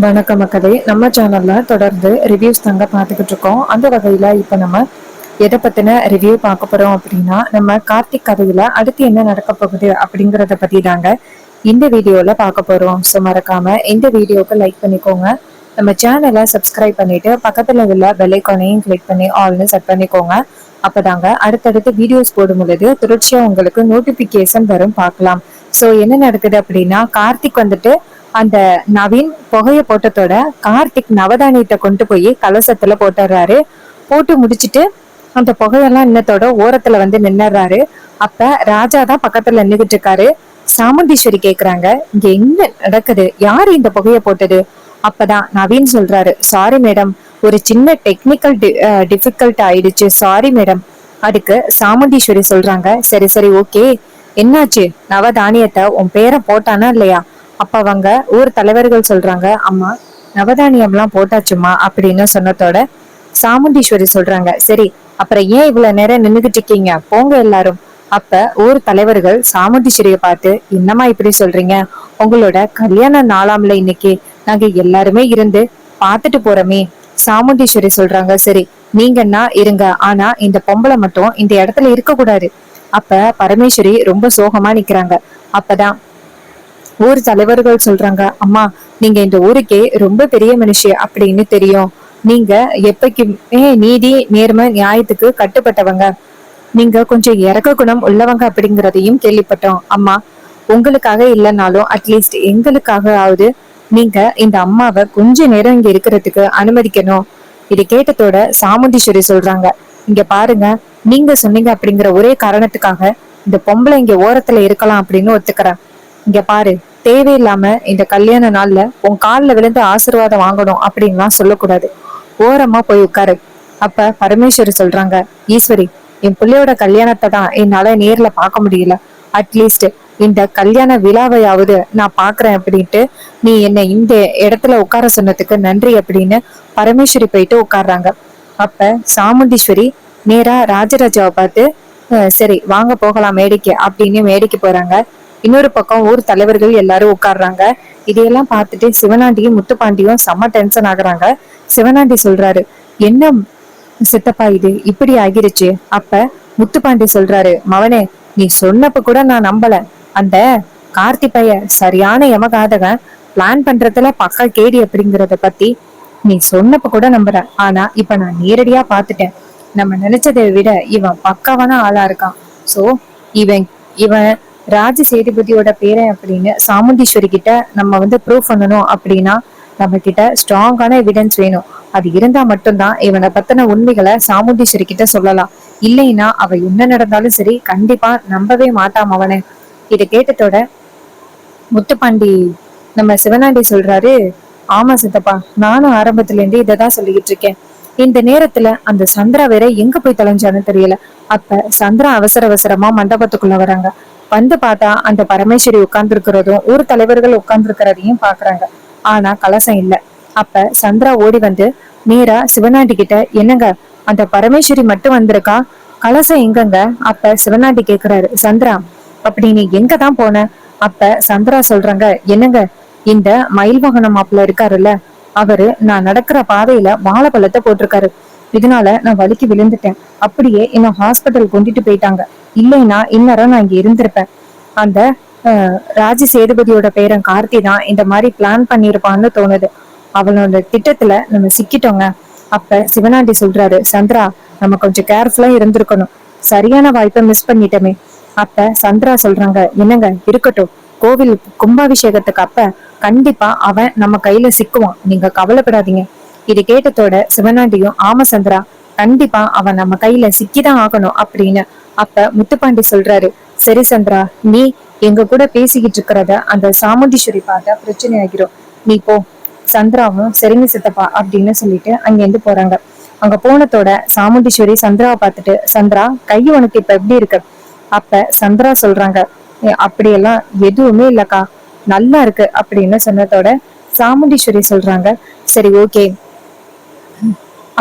வணக்கம் மக்களே. நம்ம சேனல்ல தொடர்ந்து ரிவ்யூஸ் தாங்க பார்த்துக்கிட்டு இருக்கோம். அந்த வகையில இப்ப நம்ம எதை பத்தின ரிவ்யூ பார்க்க போறோம் அப்படின்னா, நம்ம கார்த்திக் கதையில அடுத்து என்ன நடக்க போகுது அப்படிங்கறத பத்தி தாங்க இந்த வீடியோல பார்க்க போறோம். ஸோ மறக்காம இந்த வீடியோக்கு லைக் பண்ணிக்கோங்க, நம்ம சேனலை சப்ஸ்கிரைப் பண்ணிட்டு பக்கத்துல உள்ள பெல் ஐகானையும் கிளிக் பண்ணி ஆல்னு செட் பண்ணிக்கோங்க. அப்பதாங்க அடுத்தடுத்து வீடியோஸ் போடும் பொழுது தொடர்ச்சியா உங்களுக்கு நோட்டிபிகேஷன் வரும், பார்க்கலாம். ஸோ என்ன நடக்குது அப்படின்னா, கார்த்திக் வந்துட்டு அந்த நவீன் புகைய போட்டதோட கார்த்திக் நவதானியத்தை கொண்டு போய் கலசத்துல போட்டுறாரு. போட்டு முடிச்சிட்டு அந்த புகையெல்லாம் இன்னத்தோட ஓரத்துல வந்து நின்னுறாரு. அப்ப ராஜா தான் பக்கத்துல நின்னுகிட்டு இருக்காரு. சாமுண்டீஸ்வரி கேக்குறாங்க, இங்க என்ன நடக்குது, யாரு இந்த புகைய போட்டது? அப்பதான் நவீன் சொல்றாரு, சாரி மேடம், ஒரு சின்ன டெக்னிக்கல் டிஃபிகல்ட் ஆயிடுச்சு, சாரி மேடம். அதுக்கு சாமுண்டீஸ்வரி சொல்றாங்க, சரி சரி ஓகே, என்னாச்சு, நவதானியத்தை உன் பேரை போட்டானா இல்லையா? அப்ப அவங்க ஊர் தலைவர்கள் சொல்றாங்க, அம்மா நவதானியம் எல்லாம் போட்டாச்சுமா அப்படின்னு சொன்னதோட சாமுண்டீஸ்வரி சொல்றாங்க, சரி அப்புறம் ஏன் இவ்வளவு நேரம் நின்னுகிட்டு இருக்கீங்க, போங்க எல்லாரும். அப்ப ஊர் தலைவர்கள் சாமுண்டீஸ்வரிய பார்த்து, என்னம்மா இப்படி சொல்றீங்க, உங்களோட கல்யாண நாளாம்ல இன்னைக்கு, நாங்க எல்லாருமே இருந்து பாத்துட்டு போறோமே. சாமுண்டீஸ்வரி சொல்றாங்க, சரி நீங்கன்னா இருங்க, ஆனா இந்த பொம்பளை மட்டும் இந்த இடத்துல இருக்க கூடாது. அப்ப பரமேஸ்வரி ரொம்ப சோகமா நிக்கிறாங்க. அப்பதான் ஊர் தலைவர்கள் சொல்றாங்க, அம்மா நீங்க இந்த ஊருக்கே ரொம்ப பெரிய மனுஷி அப்படின்னு தெரியும், நீங்க எப்பக்குமே நீதி நேர்மை நியாயத்துக்கு கட்டுப்பட்டவங்க, நீங்க கொஞ்சம் இறக்க குணம் உள்ளவங்க அப்படிங்கறதையும் கேள்விப்பட்டோம். அம்மா உங்களுக்காக இல்லைனாலும் அட்லீஸ்ட் எங்களுக்காகவாவது நீங்க இந்த அம்மாவை கொஞ்ச நேரம் இங்க இருக்கிறதுக்கு அனுமதிக்கணும். இது கேட்டதோட சாமுண்டீஸ்வரி சொல்றாங்க, இங்க பாருங்க, நீங்க சொன்னீங்க அப்படிங்கிற ஒரே காரணத்துக்காக இந்த பொம்பளை இங்க ஓரத்துல இருக்கலாம் அப்படின்னு ஒத்துக்கிறேன். இங்க பாரு, தேவையில்லாம இந்த கல்யாண நாள்ல உன் கால்ல விழுந்து ஆசீர்வாதம் வாங்கணும் அப்படின்லாம் சொல்லக்கூடாது, ஓரமா போய் உட்காரு. அப்ப பரமேஸ்வரி சொல்றாங்க, ஈஸ்வரி, என் பிள்ளையோட கல்யாணத்தை தான் என்னால நேர்ல பார்க்க முடியல, அட்லீஸ்ட் இந்த கல்யாண விழாவையாவது நான் பாக்குறேன் அப்படின்ட்டு நீ என்னை இந்த இடத்துல உட்கார சொன்னதுக்கு நன்றி அப்படின்னு பரமேஸ்வரி போயிட்டு உட்கார்றாங்க. அப்ப சாமுண்டீஸ்வரி நேரா ராஜராஜாவை பார்த்து, சரி வாங்க போகலாம் மேடைக்கு அப்படின்னு மேடைக்கு போறாங்க. இன்னொரு பக்கம் ஊர் தலைவர்கள் எல்லாரும் உட்கார்றாங்க. இதையெல்லாம் பார்த்துட்டு சிவனாண்டியும் முத்துப்பாண்டியும் செம்ம டென்ஷன் ஆகுறாங்க. சிவனாண்டி சொல்றாரு, என்ன சித்தப்பா இது இப்படி ஆகிருச்சு? அப்ப முத்துப்பாண்டி சொல்றாரு, மவனே நீ சொன்னப்ப கூட நான் நம்பல, அந்த கார்த்தி பைய சரியான யமகாதகன், பிளான் பண்றதுல பக்கா கேடி அப்படிங்கறத பத்தி நீ சொன்னப்ப கூட நம்புறேன், ஆனா இப்ப நான் நேரடியா பாத்துட்டேன், நம்ம நினைச்சதை விட இவன் பக்காவான ஆளா இருக்கான். சோ இவன் இவன் ராஜ சேதுபதியோட பேரன் அப்படின்னு சாமுண்டீஸ்வரி கிட்ட நம்ம வந்து ப்ரூவ் பண்ணணும் அப்படின்னா நம்ம கிட்ட ஸ்ட்ராங்கான எவிடன்ஸ் வேணும். அது இருந்தா மட்டும்தான் இவனை பத்தின உண்மைகளை சாமுண்டீஸ்வரி கிட்ட சொல்லலாம். இல்லைன்னா அவ என்ன நடந்தாலும் சரி கண்டிப்பா நம்பவே மாட்டான் அவனை. இதை கேட்டதோட முத்துப்பாண்டி நம்ம சிவனாண்டி சொல்றாரு, ஆமா சித்தப்பா, நானும் ஆரம்பத்துல இருந்து இததான் சொல்லிக்கிட்டு இருக்கேன். இந்த நேரத்துல அந்த சந்திரா வேற எங்க போய் தொலைஞ்சான்னு தெரியல. அப்ப சந்திரா அவசர அவசரமா மண்டபத்துக்குள்ள வராங்க. வந்து பார்த்தா அந்த பரமேஸ்வரி உட்கார்ந்து இருக்கிறதும் ஊர் தலைவர்கள் உட்கார்ந்து இருக்கிறதையும் பாக்குறாங்க. ஆனா கலசம் இல்ல. அப்ப சந்திரா ஓடி வந்து நேரா சிவனாண்டி கிட்ட, என்னங்க அந்த பரமேஸ்வரி மட்டும் வந்திருக்கா, கலசம் எங்கங்க? அப்ப சிவனாண்டி கேக்குறாரு, சந்திரா அப்படி நீ எங்க தான் போன? அப்ப சந்திரா சொல்றாங்க, என்னங்க இந்த மயில் வாகன மாப்பிள்ள இருக்காருல்ல, அவரு நான் நடக்கிற பாதையில வாழைப்பழத்தை போட்டிருக்காரு, இதனால நான் வலிக்கு விழுந்துட்டேன், அப்படியே என்ன ஹாஸ்பிட்டல் கொண்டுட்டு போயிட்டாங்க, இல்லைன்னா இந்நேரம் நான் இங்க இருந்திருப்பேன். அந்த ராஜ சேதுபதியோட பேரன் கார்த்தி தான் இந்த மாதிரி பிளான் பண்ணிருப்பான்னு தோணுது, அவனோட திட்டத்துல நம்ம சிக்கிட்டோங்க. அப்ப சிவனாண்டி சொல்றாரு, சந்திரா நம்ம கொஞ்சம் கேர்ஃபுல்லா இருந்திருக்கணும், சரியான வாய்ப்பை மிஸ் பண்ணிட்டோமே. அப்ப சந்திரா சொல்றாங்க, என்னங்க இருக்கட்டும், கோவில் கும்பாபிஷேகத்துக்கு அப்ப கண்டிப்பா அவன் நம்ம கையில சிக்குவான், நீங்க கவலைப்படாதீங்க. இது கேட்டதோட சிவனாண்டியும், ஆமா சந்திரா, கண்டிப்பா அவன் நம்ம கையில சிக்கிதான் ஆகணும் அப்படின்னு. அப்ப முத்துப்பாண்டி சொல்றாரு, சரி சந்திரா, நீ எங்க கூட பேசிக்கிட்டு இருக்கிறத அந்த சாமுண்டீஸ்வரி பார்த்தா பிரச்சனை ஆகிரும், நீ போ. சந்திராவும் சரிங்க சித்தப்பா அப்படின்னு சொல்லிட்டு அங்கிருந்து போறாங்க. அங்க போனதோட சாமுண்டீஸ்வரி சந்திராவை பார்த்துட்டு, சந்திரா கை உனக்கு இப்ப எப்படி இருக்கு? அப்ப சந்திரா சொல்றாங்க, அப்படியெல்லாம் எதுவுமே இல்லக்கா, நல்லா இருக்கு அப்படின்னு சொன்னதோட சாமுண்டீஸ்வரி சொல்றாங்க, சரி ஓகே.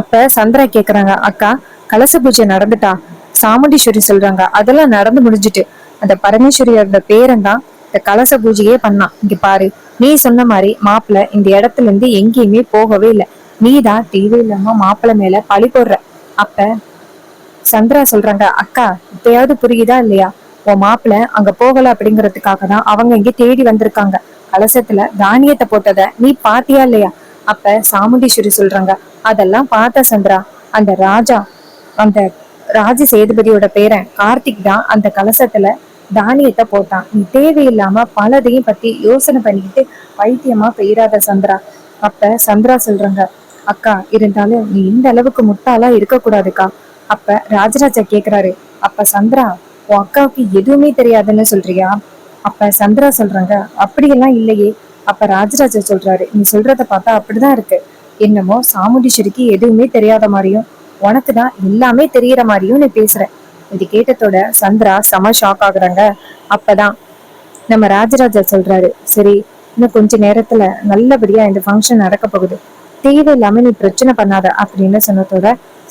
அப்ப சந்திரா கேக்குறாங்க, அக்கா கலச பூஜை நடந்துட்டா? சாமுண்டீஸ்வரி சொல்றாங்க, அதெல்லாம் நடந்து முடிஞ்சிட்டு, அந்த பரமேஸ்வரியோட பேரன் தான் இந்த கலச பூஜையே பண்ணான், இங்க பாரு நீ சொன்ன மாதிரி மாப்பிள்ள இந்த இடத்துல இருந்து எங்கேயுமே போகவே இல்லை. நீதான் தேவையில்லாம மாப்பிள்ள மேல பழி போடுற. அப்ப சந்திரா சொல்றாங்க, அக்கா இப்பயாவது புரியுதா இல்லையா? உன் மாப்பிள்ள அங்க போகல அப்படிங்கறதுக்காக தான் அவங்க இங்க தேடி வந்திருக்காங்க. கலசத்துல தானியத்தை போட்டத நீ பாத்தியா இல்லையா? அப்ப சாமுண்டீஸ்வரி சொல்றாங்க, அதெல்லாம் பார்த்த சந்திரா. அந்த ராஜா, அந்த ராஜ சேதுபதியோட பேரன் கார்த்திக் தான் அந்த கலசத்துல தானியத்தை போட்டான். நீ தேவையில்லாம பலதையும் பத்தி யோசனை பண்ணிக்கிட்டு பைத்தியமா பெய்யாத சந்திரா. அப்ப சந்திரா சொல்றாங்க, அக்கா இருந்தாலும் நீ இந்த அளவுக்கு முட்டாளா இருக்க கூடாதுக்கா. அப்ப ராஜராஜா கேக்குறாரு, அப்ப சந்திரா உன் அக்காவுக்கு எதுவுமே தெரியாதுன்னு சொல்றியா? அப்ப சந்திரா சொல்றாங்க, அப்படியெல்லாம் இல்லையே. அப்ப ராஜராஜா சொல்றாரு, நீ சொல்றத பார்த்தா அப்படிதான் இருக்கு. என்னமோ சாமுண்டீஸ்வரிக்கு எதுவுமே தெரியாத மாதிரியும் உனக்குதான் எல்லாமே தெரியற மாதிரியும் நீ பேசுற. இது கேட்டதோட சந்திரா செம ஷாக் ஆகுறாங்க. அப்பதான் நம்ம ராஜராஜா சொல்றாரு, சரி இன்னும் கொஞ்ச நேரத்துல நல்லபடியா இந்த ஃபங்க்ஷன் நடக்க போகுது, தேவையில்லாம நீ பிரச்சனை பண்ணாத அப்படின்னு சொன்னதோட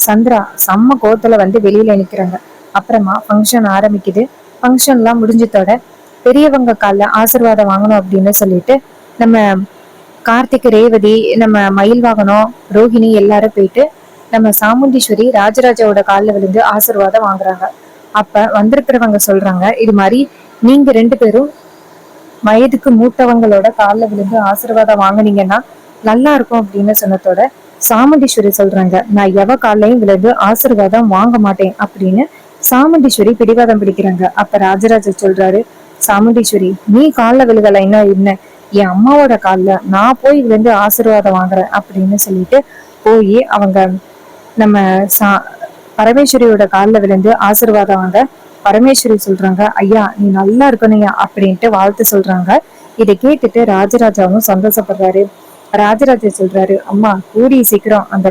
சந்திரா செம்ம கோத்துல வந்து வெளியில நிக்கிறாங்க. அப்புறமா ஃபங்க்ஷன் ஆரம்பிக்குது. ஃபங்க்ஷன் எல்லாம் முடிஞ்சதோட பெரியவங்க காலில் ஆசீர்வாதம் வாங்கணும் அப்படின்னு சொல்லிட்டு நம்ம கார்த்திக், ரேவதி, நம்ம மயில் வாகனம், ரோஹிணி எல்லாரும் போயிட்டு நம்ம சாமுண்டீஸ்வரி ராஜராஜாவோட காலில் விழுந்து ஆசீர்வாதம் வாங்குறாங்க. அப்ப வந்திருக்கிறவங்க சொல்றாங்க, இது மாதிரி நீங்க 2 பேரும் வயதுக்கு மூத்தவங்களோட காலில் விழுந்து ஆசீர்வாதம் வாங்கினீங்கன்னா நல்லா இருக்கும் அப்படின்னு சொன்னதோட சாமுண்டீஸ்வரி சொல்றாங்க, நான் எவ காலையும் விழுந்து ஆசீர்வாதம் வாங்க மாட்டேன் அப்படின்னு சாமுண்டீஸ்வரி பிடிவாதம் பிடிக்கிறாங்க. அப்ப ராஜராஜ சொல்றாரு, சாமுண்டீஸ்வரி நீ காலில் விழுகலைன்னா என்ன, என் அம்மாவோட காலில் நான் போய் விழுந்து ஆசீர்வாதம் வாங்குறேன் அப்படின்னு சொல்லிட்டு போய் அவங்க நம்ம பரமேஸ்வரியோட காலில் விழுந்து ஆசீர்வாதம் வாங்க. பரமேஸ்வரி சொல்றாங்க, ஐயா நீ நல்லா இருக்கணும்யா அப்படின்ட்டு வாழ்த்து சொல்றாங்க. இதை கேட்டுட்டு ராஜராஜாவும் சந்தோஷப்படுறாரு. ராஜராஜா சொல்றாரு, அம்மா கூடிய சீக்கிரம் அந்த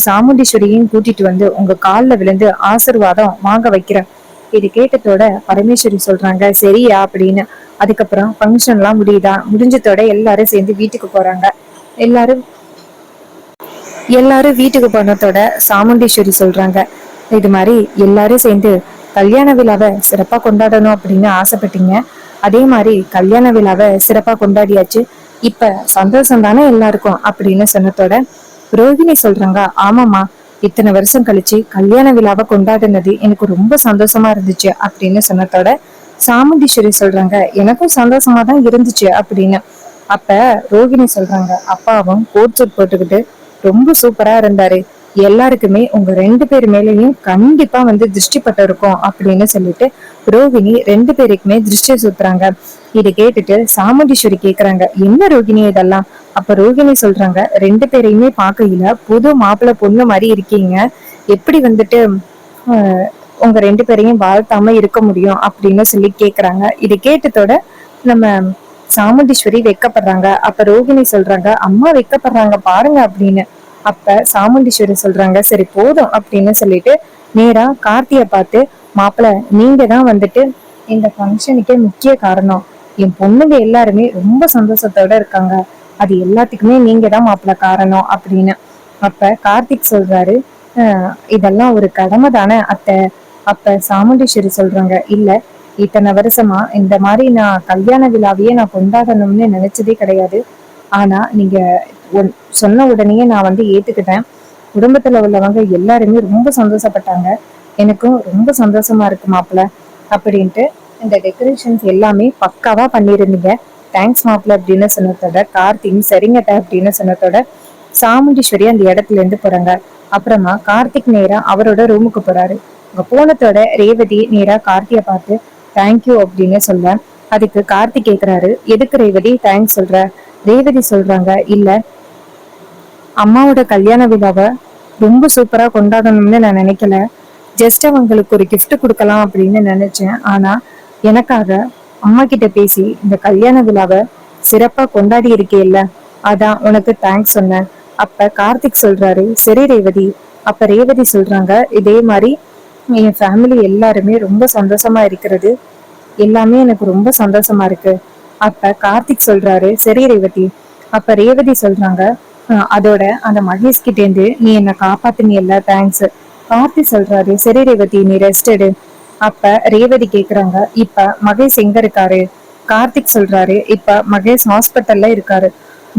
சாமுண்டீஸ்வரியும் கூட்டிட்டு வந்து உங்க காலில் விழுந்து ஆசீர்வாதம் வாங்க வைக்கிறேன். இது கேட்டதோட பரமேஸ்வரி சொல்றாங்க, சரியா அப்படின்னு. அதுக்கப்புறம் ஃபங்க்ஷன் எல்லாம் முடிஞ்சதோட எல்லாரும் சேர்ந்து வீட்டுக்கு போறாங்க. எல்லாரும் எல்லாரும் வீட்டுக்கு போனதோட சாமுண்டீஸ்வரி சொல்றாங்க, இது மாதிரி எல்லாரும் சேர்ந்து கல்யாண விழாவை சிறப்பா கொண்டாடணும் அப்படின்னு ஆசைப்பட்டீங்க. அதே மாதிரி கல்யாண விழாவை சிறப்பா கொண்டாடியாச்சு. இப்ப சந்தோஷம் தானே எல்லாருக்கும் அப்படின்னு சொன்னதோட ரோகிணி சொல்றாங்க, ஆமாமா இத்தனை வருஷம் கழிச்சு கல்யாண விழாவை கொண்டாடினது எனக்கு ரொம்ப சந்தோஷமா இருந்துச்சு அப்படின்னு சொன்னதோட சாமுண்டீஸ்வரி சொல்றாங்க, எனக்கும் சந்தோஷமா தான் இருந்துச்சு அப்படின்னு. அப்ப ரோகிணி சொல்றாங்க, அப்பாவும் கோட் சூட் போட்டுக்கிட்டு ரொம்ப சூப்பரா இருந்தாரு. எல்லாருக்குமே உங்க 2 பேர் மேலேயும் கண்டிப்பா வந்து திருஷ்டி பட்டு இருக்கும் அப்படின்னு சொல்லிட்டு ரோகிணி 2 பேருக்குமே திருஷ்டி சுத்துறாங்க. இதை கேட்டுட்டு சாமுண்டீஸ்வரி கேக்குறாங்க, என்ன ரோகிணி இதெல்லாம்? அப்ப ரோகிணி சொல்றாங்க, 2 பேரையுமே பார்க்கையில புது மாப்பிள்ளை பொண்ணு மாதிரி இருக்கீங்க, எப்படி வந்துட்டு உங்க 2 பேரையும் வாழ்த்தாம இருக்க முடியும் அப்படின்னு சொல்லி கேக்குறாங்க. இதை கேட்டதோட நம்ம சாமுண்டீஸ்வரி வெக்கப்படுறாங்க. அப்ப ரோகிணி சொல்றாங்க, அம்மா வெக்கப்படுறாங்க பாருங்க அப்படின்னு. அப்ப சாமுண்டீஸ்வரி சொல்றாங்க, சரி போதும் அப்படின்னு சொல்லிட்டு நேரா கார்த்திய பார்த்து, மாப்பிள்ள நீங்க தான் வந்துட்டு இந்த ஃபங்க்ஷனுக்கே முக்கிய காரணம். என் பொண்ணுங்க எல்லாருமே ரொம்ப சந்தோஷத்தோட இருக்காங்க, அது எல்லாத்துக்குமே நீங்க தான் மாப்பிள்ள காரணம் அப்படின்னு. அப்ப கார்த்திக் சொல்றாரு, இதெல்லாம் ஒரு கடமை தானே அத்தை. அப்ப சாமுண்டீஸ்வரி சொல்றாங்க, இல்ல இத்தனை வருஷமா இந்த மாதிரி நான் கல்யாண விழாவையே நான் கொண்டாடணும்னு நினைச்சதே கிடையாது. ஆனா நீங்க சொன்ன உடனே நான் வந்து ஏத்துக்கிட்டேன். குடும்பத்துல உள்ளவங்க எல்லாருமே ரொம்ப சந்தோஷப்பட்டாங்க, எனக்கும் ரொம்ப சந்தோஷமா இருக்கு மாப்பிள்ள அப்படின்ட்டு. இந்த டெக்கரேஷன்ஸ் எல்லாமே பக்காவா பண்ணிருந்தீங்க, தேங்க்ஸ் மாப்பிள்ள அப்படின்னு சொன்னதோட கார்த்திக் சரிங்கட்ட அப்படின்னு சொன்னதோட சாமுண்டீஸ்வரி அந்த இடத்துல இருந்து போறாங்க. அப்புறமா கார்த்திக் நேரா அவரோட ரூமுக்கு போறாரு. அங்க போனதோட ரேவதி நேரா கார்த்திய பார்த்து தேங்க்யூ அப்படின்னு சொல்ல, அதுக்கு கார்த்திக் கேக்குறாரு, எதுக்கு ரேவதி தேங்க்ஸ் சொல்ற? ரேவதி சொல்றாங்க, இல்ல அம்மாவோட கல்யாண விழாவை ரொம்ப சூப்பரா கொண்டாடணும்னு நான் நினைக்கல, ஜஸ்ட் அவங்களுக்கு ஒரு கிஃப்ட் கொடுக்கலாம் அப்படின்னு நினைச்சேன். ஆனா எனக்காக அம்மா கிட்ட பேசி இந்த கல்யாண விழாவை சிறப்பா கொண்டாடி இருக்கேல்ல, அதான் உனக்கு தேங்க்ஸ் சொன்னேன். அப்ப கார்த்திக் சொல்றாரு, சரி ரேவதி. அப்ப ரேவதி சொல்றாங்க, இதே மாதிரி என் ஃபேமிலி எல்லாருமே ரொம்ப சந்தோஷமா இருக்கிறது எல்லாமே எனக்கு ரொம்ப சந்தோஷமா இருக்கு. அப்ப கார்த்திக் சொல்றாரு, சரி ரேவதி. அப்ப ரேவதி சொல்றாங்க, அதோட அந்த மகேஷ் கிட்ட இருந்து நீ என்ன காப்பாத்தினியல்ல, தேங்க்ஸ். கார்த்திக் சொல்றாரு, சரி ரேவதி நீ ரெஸ்ட் எடு. அப்ப ரேவதி கேக்குறாங்க, இப்ப மகேஷ் எங்க இருக்காரு? கார்த்திக் சொல்றாரு இப்ப மகேஷ் ஹாஸ்பிட்டல்ல இருக்காரு,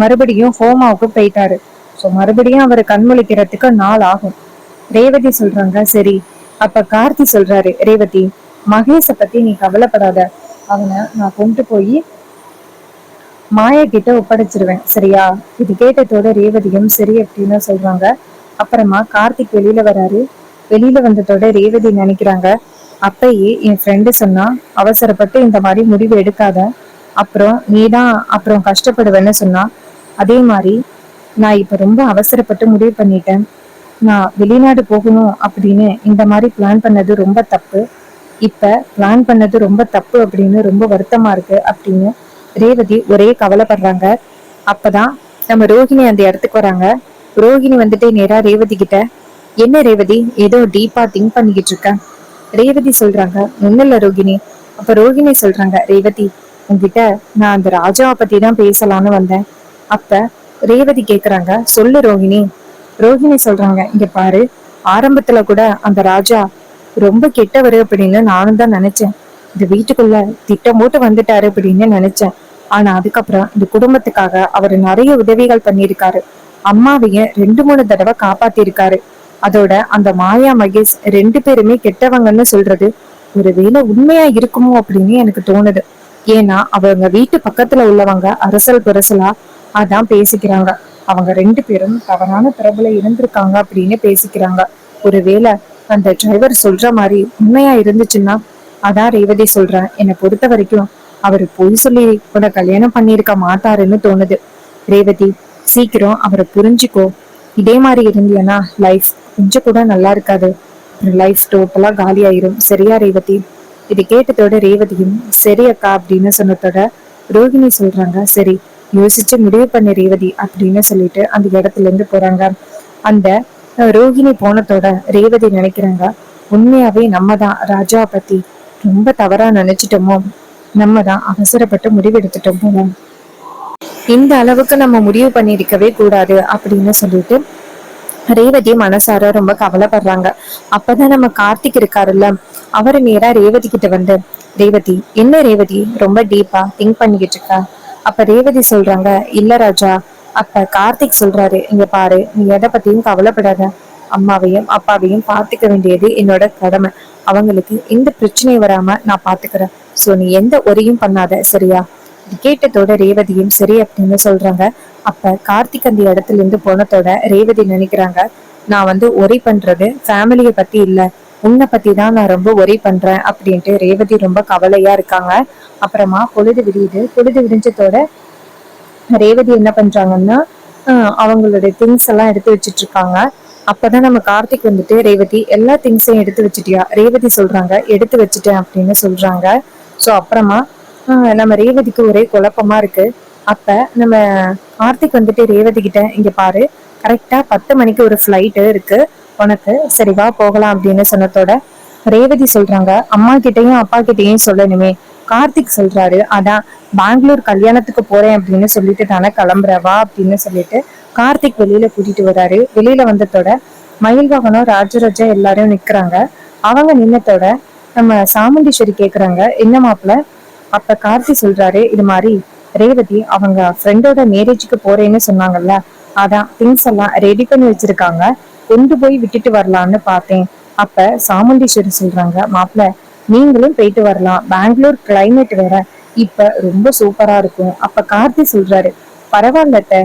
மறுபடியும் ஹோமாவுக்கு போயிட்டாரு. சோ மறுபடியும் அவர் கண்முழிக்கிறதுக்கு நாள் ஆகும். ரேவதி சொல்றாங்க சரி. அப்ப கார்த்தி சொல்றாரு, ரேவதி மகேஷ பத்தி நீ கவலைப்படாத, அவனை நான் கொண்டு போய் மாயா கிட்ட ஒப்படைச்சிருவேன் சரியா. இது கேட்டதோட ரேவதியும் சரி அப்படின்னு சொல்றாங்க. அப்புறமா கார்த்திக் வெளியில வராரு. வெளியில வந்ததோட ரேவதி நினைக்கிறாங்க, அப்பயே என் ஃப்ரெண்டு சொன்னா அவசரப்பட்டு இந்த மாதிரி முடிவு எடுக்காத, அப்புறம் நீதான் அப்புறம் கஷ்டப்படுவேன்னு சொன்னா. அதே மாதிரி நான் இப்ப ரொம்ப அவசரப்பட்டு முடிவு பண்ணிட்டேன். நான் வெளிநாடு போகணும் அப்படின்னு இந்த மாதிரி பிளான் பண்ணது ரொம்ப தப்பு. இப்ப பிளான் பண்ணது ரொம்ப தப்பு அப்படின்னு ரொம்ப வருத்தமா இருக்கு அப்படின்னு ரேவதி ஒரே கவலைப்படுறாங்க. அப்பதான் நம்ம ரோஹிணி அந்த இடத்துக்கு வராங்க. ரோஹிணி வந்துட்டு நேரா ரேவதி கிட்ட, என்ன ரேவதி ஏதோ டீப்பா திங்க் பண்ணிக்கிட்டு இருக்க? ரேவதி சொல்றாங்க, ஒண்ணு இல்ல ரோஹிணி. அப்ப ரோஹிணி சொல்றாங்க, ரேவதி உங்ககிட்ட நான் அந்த ராஜாவை பத்தி தான் பேசலான்னு வந்தேன். அப்ப ரேவதி கேக்குறாங்க, சொல்லு ரோஹிணி. ரோஹிணி சொல்றாங்க, இங்க பாரு, ஆரம்பத்துல கூட அந்த ராஜா ரொம்ப கெட்டவரு அப்படின்னு நானும் தான் நினைச்சேன். இந்த வீட்டுக்குள்ள திட்டம் போட்டு வந்துட்டாரு அப்படின்னு நினைச்சேன். ஆனா அதுக்கப்புறம் இந்த குடும்பத்துக்காக அவர் நிறைய உதவிகள் பண்ணியிருக்காரு. அம்மாவையும் 2 3 தடவை காப்பாத்திருக்காரு. அதோட அந்த மாயா மகேஷ் 2 பேருமே கெட்டவங்கன்னு சொல்றது ஒருவேளை உண்மையா இருக்குமோ அப்படின்னு எனக்கு தோணுது. ஏன்னா அவங்க வீட்டு பக்கத்துல உள்ளவங்க அரசல் புரசலா அதான் பேசிக்கிறாங்க. அவங்க 2 பேரும் தவறான பிரபல இருந்திருக்காங்க அப்படின்னு பேசிக்கிறாங்க. ஒருவேளை அந்த டிரைவர் சொல்ற மாதிரி உண்மையா இருந்துச்சுன்னா, அதான் ரேவதி சொல்றேன், என்னை பொறுத்த வரைக்கும் அவரு பொய் சொல்லி கூட கல்யாணம் பண்ணிருக்க மாட்டாருன்னு தோணுது. ரேவதி சீக்கிரம் அவரை புரிஞ்சுக்கோ. இதே மாதிரி இருந்தியன்னா லைஃப் கொஞ்சம் கூட நல்லா இருக்காது. லைஃப் டோட்டலா காலி ஆயிரும் சரியா ரேவதி. இது கேட்டதோட ரேவதியும் சரி அக்கா அப்படின்னு சொன்னதோட ரோஹிணி சொல்றாங்க, சரி யோசிச்சு முடிவு பண்ண ரேவதி அப்படின்னு சொல்லிட்டு அந்த இடத்துல இருந்து போறாங்க. அந்த ரோஹிணி போனதோட ரேவதி நினைக்கிறாங்க, உண்மையாவே நம்ம தான் ராஜா பத்தி ரொம்ப தவறா நினைச்சிட்டோமோ, நம்ம தான் அவசரப்பட்டு முடிவெடுத்துட்டோமோ, இந்த அளவுக்கு நம்ம முடிவு பண்ணிருக்கவே கூடாது அப்படின்னு சொல்லிட்டு ரேவதி மனசார ரொம்ப கவலைப்படுறாங்க. அப்பதான் நம்ம கார்த்திக் இருக்காருல்ல, அவரு நேரா ரேவதி கிட்ட வந்து, ரேவதி என்ன ரேவதி ரொம்ப டீப்பா திங்க் பண்ணிக்கிட்டு இருக்கா? அப்ப ரேவதி சொல்றாங்க, இல்ல ராஜா. அப்ப கார்த்திக் சொல்றாரு, இங்க பாரு, நீ எதை பத்தியும் கவலைப்படாத. அம்மாவையும் அப்பாவையும் பாத்துக்க வேண்டியது என்னோட கடமை. அவங்களுக்கு எந்த பிரச்சனையும் வராம நான் பாத்துக்கிறேன். சோ நீ எந்த ஒரையும் பண்ணாத சரியா. இது கேட்டதோட ரேவதியும் சரி அப்படின்னு சொல்றாங்க. அப்ப கார்த்திக் அந்த இடத்துல இருந்து போனதோட ரேவதி நினைக்கிறாங்க, நான் வந்து ஒரி பண்றது ஃபேமிலிய பத்தி இல்ல, உன்னை பத்தி தான் நான் ரொம்ப ஒரி பண்றேன் அப்படின்ட்டு ரேவதி ரொம்ப கவலையா இருக்காங்க. அப்புறமா பொழுது விடியுது. பொழுது விடிஞ்சதோட ரேவதி என்ன பண்றாங்கன்னா, அவங்களுடைய திங்ஸ் எல்லாம் எடுத்து வச்சிட்டு இருக்காங்க. அப்பதான் நம்ம கார்த்திக் வந்துட்டு, ரேவதி எல்லா திங்ஸையும் எடுத்து வச்சிட்டியா? ரேவதி சொல்றாங்க, எடுத்து வச்சுட்டேன் அப்படின்னு சொல்றாங்க. சோ அப்புறமா நம்ம ரேவதிக்கு ஒரே குழப்பமா இருக்கு. அப்ப நம்ம கார்த்திக் வந்துட்டு ரேவதி கிட்ட, இங்க பாரு, கரெக்டா 10 மணிக்கு ஒரு ஃபிளைட் இருக்கு உனக்கு, சரிவா போகலாம் அப்படின்னு சொன்னதோட ரேவதி சொல்றாங்க, அம்மா கிட்டயும் அப்பா கிட்டயும் சொல்லணுமே. கார்த்திக் சொல்றாரு, அதான் பெங்களூர் கல்யாணத்துக்கு போறேன் அப்படின்னு சொல்லிட்டு தானே கிளம்புறவா அப்படின்னு சொல்லிட்டு கார்த்திக் வெளியில கூட்டிட்டு வராரு. வெளியில வந்ததோட மயில் வாகனம் ராஜராஜா எல்லாரும் நிக்கிறாங்க. அவங்க நின்னத்தோட நம்ம சாமுண்டீஸ்வரி கேக்குறாங்க, என்ன மாப்பிள்ள? அப்ப கார்த்தி சொல்றாரு, இது மாதிரி ரேவதி அவங்க ஃப்ரெண்டோட மேரேஜுக்கு போறேன்னு சொன்னாங்கல்ல, அதான் திங்ஸ் எல்லாம் ரெடி பண்ணி வச்சிருக்காங்க, கொண்டு போய் விட்டுட்டு வரலான்னு பார்த்தேன். அப்ப சாமுண்டீஸ்வரி சொல்றாங்க, மாப்பிள்ள நீங்களும் போயிட்டு வரலாம், பெங்களூர் கிளைமேட் வேற இப்ப ரொம்ப சூப்பரா இருக்கும். அப்ப கார்த்தி சொல்றாரு, பரவாயில்லட்ட.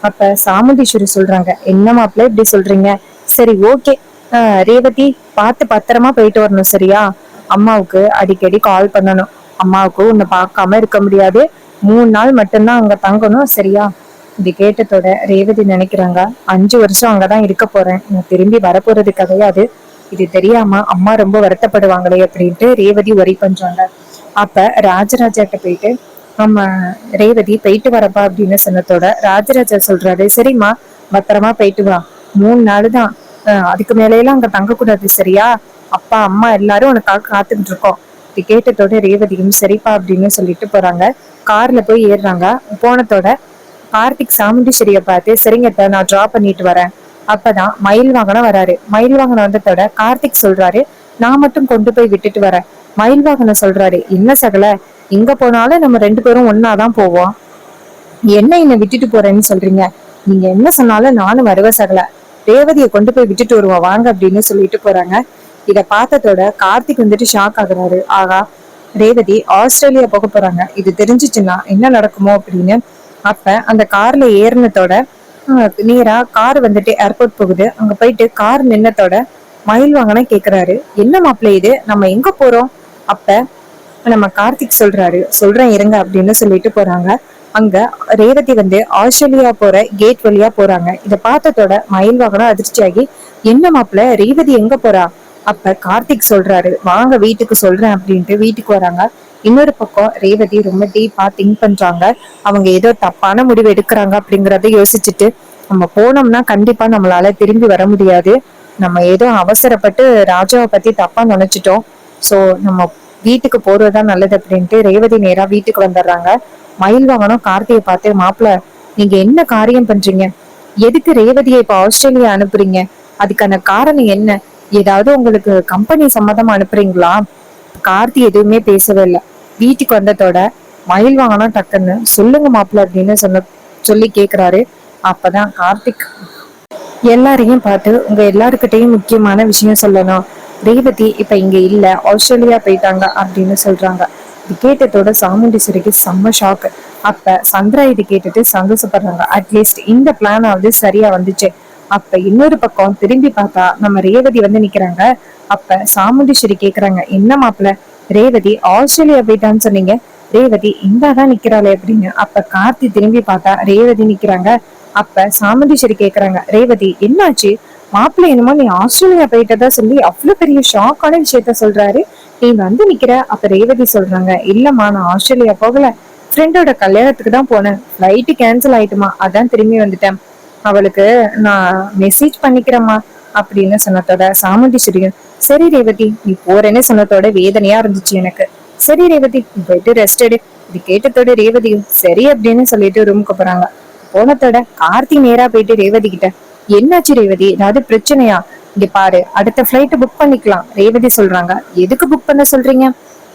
அப்ப சாமுண்டீஸ்வரி சொல்றாங்க, என்ன மாப்பிள்ள இப்படி சொல்றீங்க? சரி ஓகே, ரேவதி பார்த்து பத்திரமா போயிட்டு வரணும் சரியா. அம்மாவுக்கு அடிக்கடி கால் பண்ணணும். அம்மாவுக்கு உன்னை பார்க்காம இருக்க முடியாது. 3 நாள் மட்டும்தான் அங்க தங்கணும் சரியா. இது கேட்டதோட ரேவதி நினைக்கிறாங்க, 5 வருஷம் அங்கதான் இருக்க போறேன், நான் திரும்பி வரப்போறது கிடையாது. இது தெரியாம அம்மா ரொம்ப வருத்தப்படுவாங்களே அப்படின்ட்டு ரேவதி ஒரி பண்றாங்க. அப்ப ராஜராஜாட்ட போயிட்டு, நம்ம ரேவதி போயிட்டு வரப்பா அப்படின்னு சொன்னதோட ராஜராஜா சொல்றாரு, சரிம்மா பத்திரமா போயிட்டு வா, 3 நாள் தான், அதுக்கு மேலையெல்லாம் அங்க தங்க கூடாது சரியா. அப்பா அம்மா எல்லாரும் உனக்காக காத்துக்கிட்டு இருக்கோம். இது கேட்டதோட ரேவதியும் சரிப்பா அப்படின்னு சொல்லிட்டு போறாங்க. கார்ல போய் ஏறுறாங்க. போனதோட கார்த்திக் சாமுண்டீஸ்வரிய பார்த்து, சரிங்கட்ட நான் டிரா பண்ணிட்டு வரேன். அப்பதான் மயில் வாகனம் வராரு. மயில் வாகனம் வந்ததோட கார்த்திக் சொல்றாரு, நான் மட்டும் கொண்டு போய் விட்டுட்டு வரேன். மயில் வாகனம் சொல்றாரு, என்ன சகல எங்க போனாலும் நம்ம 2 பேரும் ஒன்னாதான் போவோம். என்ன என்னை விட்டுட்டு போறேன்னு சொல்றீங்க? நீங்க என்ன சொன்னாலும் நானும் வருவ சகல. ரேவதியை கொண்டு போய் விட்டுட்டு வருவோம் வாங்க அப்படின்னு சொல்லிட்டு போறாங்க. இத பார்த்ததோட கார்த்திக் வந்துட்டு ஷாக் ஆகுறாரு. ஆகா, ரேவதி ஆஸ்திரேலியா போக போறாங்க, இது தெரிஞ்சிச்சுன்னா என்ன நடக்குமோ அப்படின்னு. அப்ப அந்த கார்ல ஏறினத்தோட நேரா கார் வந்துட்டு ஏர்போர்ட் போகுது. அங்க போயிட்டு கார் நின்னத்தோட மயில் வாங்கினா கேக்குறாரு, என்ன மாப்பிள்ள இது, நம்ம எங்க போறோம்? அப்ப நம்ம கார்த்திக் சொல்றாரு, சொல்றேன் இருங்க அப்படின்னு சொல்லிட்டு போறாங்க. அங்க ரேவதி வந்து ஆஸ்திரேலியா போற கேட் வழியா போறாங்க. இத பார்த்ததோட மயில் வாகனம் அதிர்ச்சியாகி, என்ன மாப்பிள்ள ரேவதி எங்க போறா? அப்ப கார்த்திக் சொல்றாரு, வாங்க வீட்டுக்கு சொல்றேன் அப்படின்ட்டு வீட்டுக்கு வராங்க. இன்னொரு பக்கம் ரேவதி ரொம்ப டீப்பா திங்க் பண்றாங்க. அவங்க ஏதோ தப்பான முடிவு எடுக்கிறாங்க அப்படிங்கறத யோசிச்சுட்டு, நம்ம போனோம்னா கண்டிப்பா நம்மளால திரும்பி வர முடியாது. நம்ம ஏதோ அவசரப்பட்டு ராஜாவை பத்தி தப்பா நினைச்சிட்டோம். சோ நம்ம வீட்டுக்கு போறதுதான் நல்லது அப்படின்ட்டு ரேவதி நேரா வீட்டுக்கு வந்துடுறாங்க. மயில் வாகனம் கார்த்தியை பார்த்து, மாப்பிள்ள நீங்க என்ன காரியம் பண்றீங்க? எதுக்கு ரேவதியை இப்ப ஆஸ்திரேலியா அனுப்புறீங்க? அதுக்கான காரணம் என்ன? ஏதாவது உங்களுக்கு கம்பெனி சம்மதமா அனுப்புறீங்களா? கார்த்தி எதுவுமே பேசவே இல்லை. வீட்டுக்கு வந்ததோட மயில் வாகனம் டக்குன்னு சொல்லுங்க மாப்பிள்ள அப்படின்னு சொல்லி கேக்குறாரு. அப்பதான் கார்த்திக் எல்லாரையும் பார்த்து, உங்க எல்லாருக்கிட்டையும் முக்கியமான விஷயம் சொல்லணும். ரேவதி இப்ப இங்க இல்ல, ஆஸ்திரேலியா போயிட்டாங்க அப்படின்னு சொல்றாங்க. இது கேட்டதோட சாமுண்டீஸ்வரிக்கு செம்ம ஷாக். அப்ப சந்திரா இது கேட்டுட்டு சந்தோஷப்படுறாங்க. அட்லீஸ்ட் இந்த பிளானாவது சரியா வந்துச்சு. அப்ப இன்னொரு பக்கம் திரும்பி பார்த்தா நம்ம ரேவதி வந்து நிக்கிறாங்க. அப்ப சாமுண்டீஸ்வரி கேக்குறாங்க, என்ன மாப்பிள்ள ரேவதி ஆஸ்திரேலியா போயிட்டான்னு சொன்னீங்க, ரேவதி இந்தாதான் நிக்கிறாளே அப்படின்னு. அப்ப கார்த்தி திரும்பி பார்த்தா ரேவதி நிக்கிறாங்க. அப்ப சாமுண்டீஸ்வரி கேக்குறாங்க, ரேவதி என்னாச்சு? மாப்பிள்ளை என்னமோ நீ ஆஸ்திரேலியா போயிட்டதா சொல்லி அவ்வளவு பெரிய ஷாக்கான விஷயத்த சொல்றாரு, நீ வந்து நிக்கிற. அப்ப ரேவதி சொல்றாங்க, இல்லம்மா நான் ஆஸ்திரேலியா போகல, ஃப்ரெண்டோட கல்யாணத்துக்கு தான் போனேன், ஃபிளைட் கேன்சல் ஆயிட்டுமா, அதான் திரும்பி வந்துட்டேன். அவளுக்கு நான் மெசேஜ் பண்ணிக்கிறேம்மா அப்படின்னு சொன்னதோட சாமுண்டீஸ்வரியும், சரி ரேவதி நீ போறேன்னு சொன்னதோட வேதனையா இருந்துச்சு எனக்கு. சரி ரேவதி நீ போயிட்டு ரெஸ்ட் எடு. இது கேட்டதோட ரேவதியும் சரி அப்படின்னு சொல்லிட்டு ரூமுக்கு போறாங்க. போனதோட கார்த்தி நேரா போயிட்டு ரேவதி கிட்ட, என்னாச்சு ரேவதி, ஏதாவது பிரச்சனையா? இங்க பாரு, அடுத்த பிளைட் புக் பண்ணிக்கலாம். ரேவதி சொல்றாங்க, எதுக்கு புக் பண்ண சொல்றீங்க?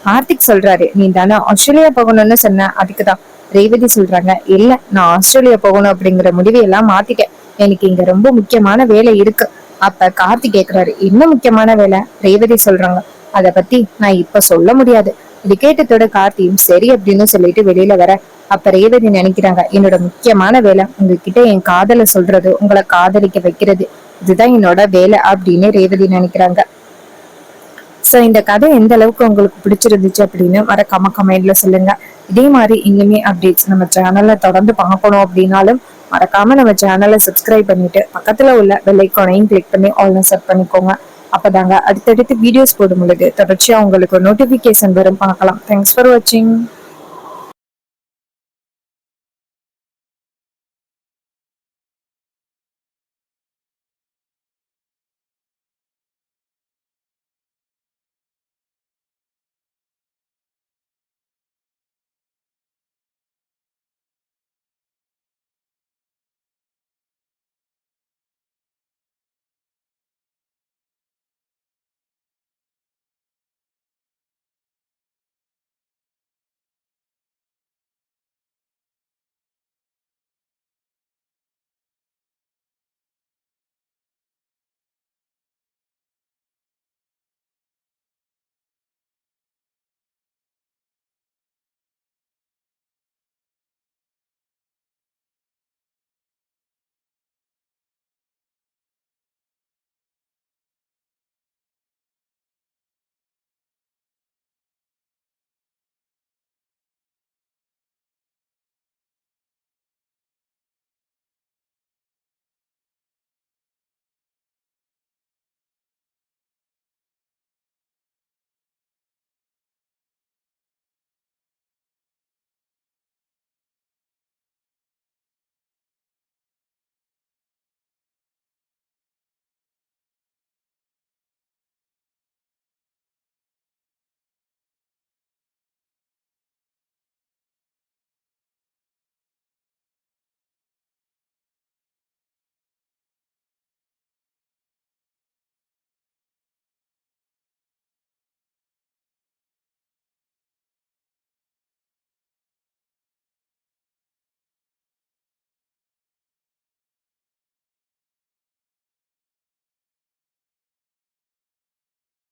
கார்த்திக் சொல்றாரு, நீ தானே ஆஸ்திரேலியா போகணும்னு சொன்ன, அதுக்குதான். ரேவதி சொல்றாங்க, இல்ல நான் ஆஸ்திரேலியா போகணும் அப்படிங்கிற முடிவை எல்லாம் மாத்திட்டேன், எனக்கு இங்க ரொம்ப முக்கியமான வேலை இருக்கு. அப்ப கார்த்திக் கேக்குறாரு, என்ன முக்கியமான வேலை? ரேவதி சொல்றாங்க, அத பத்தி நான் இப்ப சொல்ல முடியாது. இது கேட்டதோட கார்த்தியும் சரி அப்படின்னு சொல்லிட்டு வெளியில வர. அப்ப ரேவதி நினைக்கிறாங்க, என்னோட முக்கியமான வேலை உங்ககிட்ட என் காதலை சொல்றது, உங்களை காதலிக்க வைக்கிறது, இதுதான் என்னோட வேலை அப்படின்னு ரேவதி நினைக்கிறாங்க. சோ இந்த கதை எந்த அளவுக்கு உங்களுக்கு பிடிச்சிருந்துச்சு அப்படின்னு மறக்காம கமெண்ட்ல சொல்லுங்க. இதே மாதிரி இன்னுமே அப்டேட்ஸ் நம்ம சேனல்ல தொடர்ந்து பார்க்கணும் அப்படின்னாலும் மறக்காம நம்ம சேனலை சப்ஸ்கிரைப் பண்ணிட்டு பக்கத்துல உள்ள பெல் ஐகானையும் கிளிக் பண்ணி ஆல்னு செட் பண்ணிக்கோங்க. அப்பதாங்க அடுத்தடுத்து வீடியோஸ் போடும் பொழுது தொடர்ச்சியா உங்களுக்கு நோட்டிபிகேஷன் வரும், பார்க்கலாம். தேங்க்ஸ் ஃபார் வாட்சிங்.